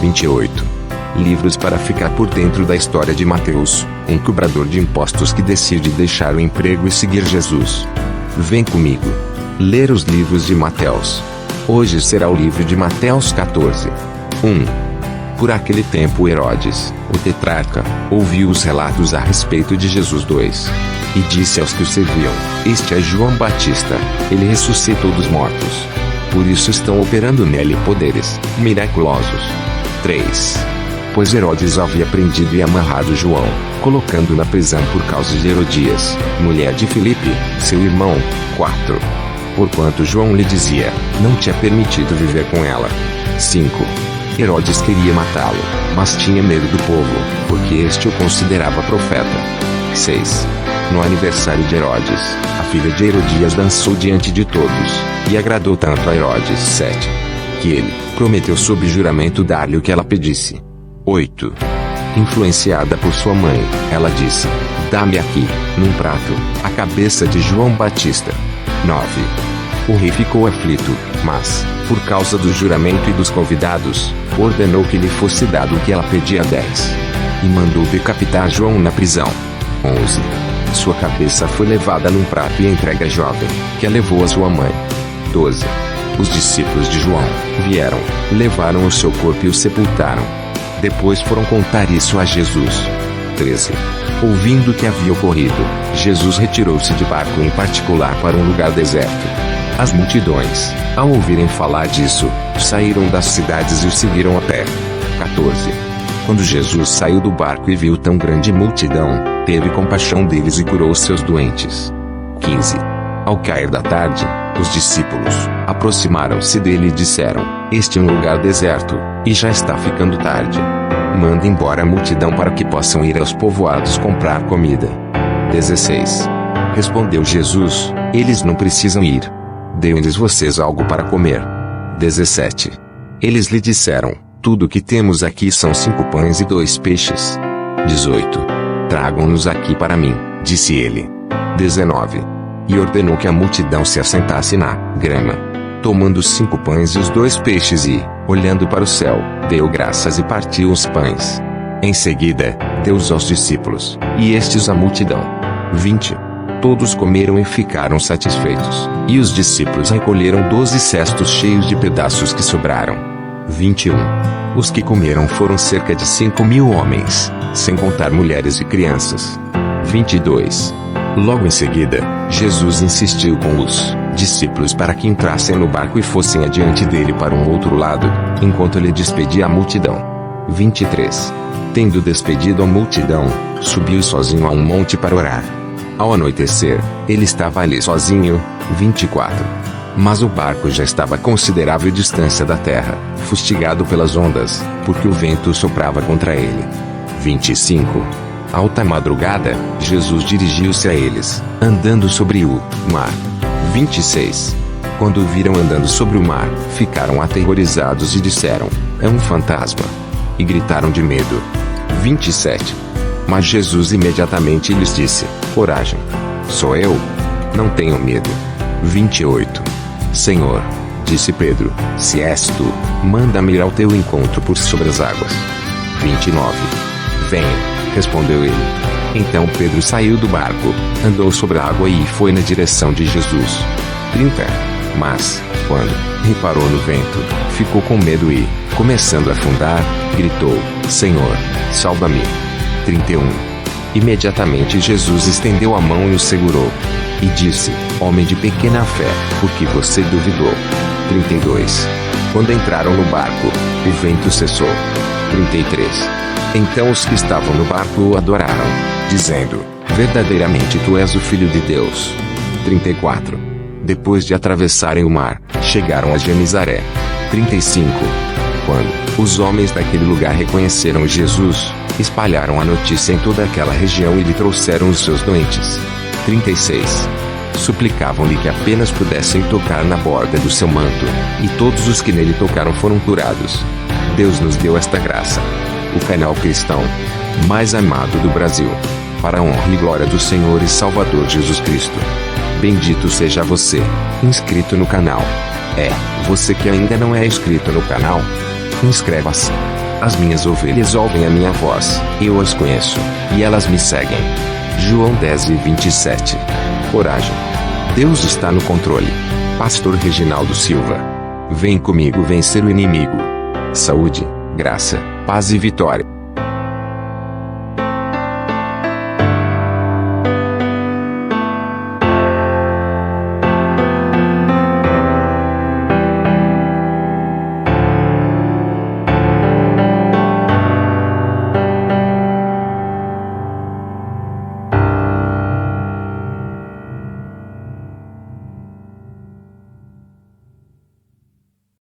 28. Livros para ficar por dentro da história de Mateus, um cobrador de impostos que decide deixar o emprego e seguir Jesus. Vem comigo ler os livros de Mateus. Hoje será o livro de Mateus 14. 1. Por aquele tempo Herodes, o tetrarca, ouviu os relatos a respeito de Jesus. 2. E disse aos que o serviam: Este é João Batista, ele ressuscitou dos mortos. Por isso estão operando nele poderes miraculosos. 3. Pois Herodes havia prendido e amarrado João, colocando na prisão por causa de Herodias, mulher de Filipe, seu irmão. 4. Porquanto João lhe dizia: Não te é permitido viver com ela. 5. Herodes queria matá-lo, mas tinha medo do povo, porque este o considerava profeta. 6. No aniversário de Herodes, a filha de Herodias dançou diante de todos, e agradou tanto a Herodes. 7. Que ele prometeu sob juramento dar-lhe o que ela pedisse. 8. Influenciada por sua mãe, ela disse: Dá-me aqui, num prato, a cabeça de João Batista. 9. O rei ficou aflito, mas, por causa do juramento e dos convidados, ordenou que lhe fosse dado o que ela pedia. 10. E mandou decapitar João na prisão. 11. Sua cabeça foi levada num prato e entregue à jovem, que a levou à sua mãe. 12. Os discípulos de João vieram, levaram o seu corpo e o sepultaram. Depois foram contar isso a Jesus. 13. Ouvindo o que havia ocorrido, Jesus retirou-se de barco em particular para um lugar deserto. As multidões, ao ouvirem falar disso, saíram das cidades e o seguiram a pé. 14. Quando Jesus saiu do barco e viu tão grande multidão, teve compaixão deles e curou os seus doentes. 15. Ao cair da tarde, os discípulos aproximaram-se dele e disseram: Este é um lugar deserto, e já está ficando tarde. Manda embora a multidão para que possam ir aos povoados comprar comida. 16. Respondeu Jesus: Eles não precisam ir. Dêem-lhes vocês algo para comer. 17. Eles lhe disseram: Tudo o que temos aqui são 5 pães e 2 peixes. 18. Tragam-nos aqui para mim, disse ele. 19. E ordenou que a multidão se assentasse na grama. Tomando os 5 pães e os 2 peixes e, olhando para o céu, deu graças e partiu os pães. Em seguida, deu-os aos discípulos, e estes à multidão. 20. Todos comeram e ficaram satisfeitos, e os discípulos recolheram 12 cestos cheios de pedaços que sobraram. 21. Os que comeram foram cerca de 5.000 homens, sem contar mulheres e crianças. 22. Logo em seguida, Jesus insistiu com os discípulos para que entrassem no barco e fossem adiante dele para um outro lado, enquanto ele despedia a multidão. 23. Tendo despedido a multidão, subiu sozinho a um monte para orar. Ao anoitecer, ele estava ali sozinho. 24. Mas o barco já estava a considerável distância da terra, fustigado pelas ondas, porque o vento soprava contra ele. 25. Alta madrugada, Jesus dirigiu-se a eles, andando sobre o mar. 26. Quando o viram andando sobre o mar, ficaram aterrorizados e disseram: É um fantasma. E gritaram de medo. 27. Mas Jesus imediatamente lhes disse: Coragem. Sou eu. Não tenham medo. 28. Senhor, disse Pedro, se és tu, manda-me ir ao teu encontro por sobre as águas. 29. Venha, respondeu ele. Então Pedro saiu do barco, andou sobre a água e foi na direção de Jesus. 30. Mas, quando reparou no vento, ficou com medo e, começando a afundar, gritou: Senhor, salva-me. 31. Imediatamente Jesus estendeu a mão e o segurou. E disse: Homem de pequena fé, por que você duvidou? 32. Quando entraram no barco, o vento cessou. 33. Então os que estavam no barco o adoraram, dizendo: Verdadeiramente tu és o Filho de Deus. 34. Depois de atravessarem o mar, chegaram a Genizaré. 35. Quando os homens daquele lugar reconheceram Jesus, espalharam a notícia em toda aquela região e lhe trouxeram os seus doentes. 36. Suplicavam-lhe que apenas pudessem tocar na borda do seu manto, e todos os que nele tocaram foram curados. Deus nos deu esta graça. O canal cristão mais amado do Brasil, para a honra e glória do Senhor e Salvador Jesus Cristo. Bendito seja você, inscrito no canal. Você que ainda não é inscrito no canal, inscreva-se. As minhas ovelhas ouvem a minha voz, eu as conheço, e elas me seguem. João 10:27. Coragem. Deus está no controle. Pastor Reginaldo Silva. Vem comigo vencer o inimigo. Saúde, graça, paz e vitória.